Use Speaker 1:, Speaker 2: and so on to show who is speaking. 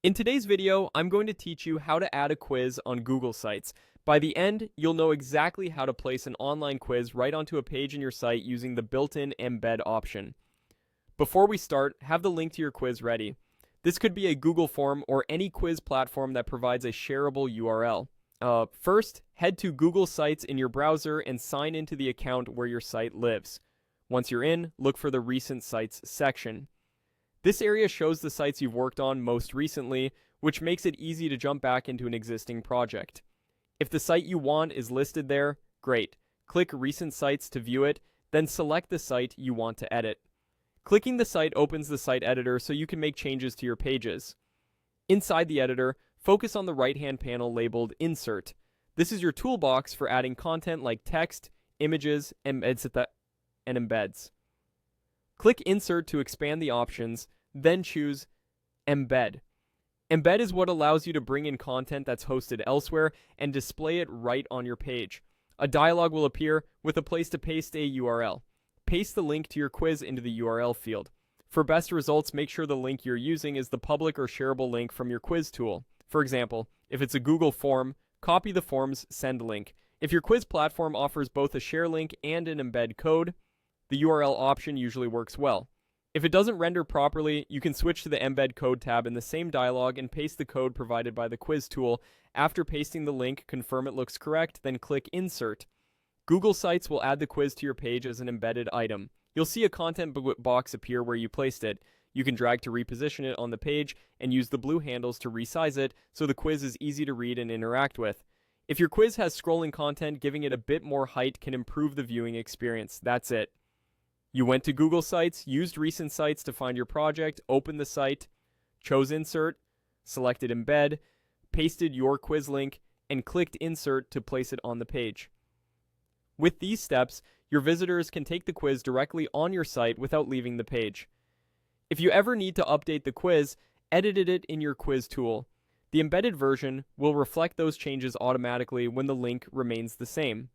Speaker 1: In today's video, I'm going to teach you how to add a quiz on Google Sites. By the end, you'll know exactly how to place an online quiz right onto a page in your site using the built-in embed option. Before we start, have the link to your quiz ready. This could be a Google form or any quiz platform that provides a shareable URL. First, head to Google Sites in your browser and sign into the account where your site lives. Once you're in, look for the Recent Sites section. This area shows the sites you've worked on most recently, which makes it easy to jump back into an existing project. If the site you want is listed there, great. Click Recent Sites to view it, then select the site you want to edit. Clicking the site opens the site editor so you can make changes to your pages. Inside the editor, focus on the right-hand panel labeled Insert. This is your toolbox for adding content like text, images, and embeds. Click Insert to expand the options, then choose Embed. Embed is what allows you to bring in content that's hosted elsewhere and display it right on your page. A dialog will appear with a place to paste a URL. Paste the link to your quiz into the URL field. For best results, make sure the link you're using is the public or shareable link from your quiz tool. For example, if it's a Google form, copy the form's send link. If your quiz platform offers both a share link and an embed code, the URL option usually works well. If it doesn't render properly, you can switch to the Embed Code tab in the same dialog and paste the code provided by the quiz tool. After pasting the link, confirm it looks correct, then click Insert. Google Sites will add the quiz to your page as an embedded item. You'll see a content box appear where you placed it. You can drag to reposition it on the page and use the blue handles to resize it so the quiz is easy to read and interact with. If your quiz has scrolling content, giving it a bit more height can improve the viewing experience. That's it. You went to Google Sites, used Recent Sites to find your project, opened the site, chose Insert, selected Embed, pasted your quiz link, and clicked Insert to place it on the page. With these steps, your visitors can take the quiz directly on your site without leaving the page. If you ever need to update the quiz, edit it in your quiz tool. The embedded version will reflect those changes automatically when the link remains the same.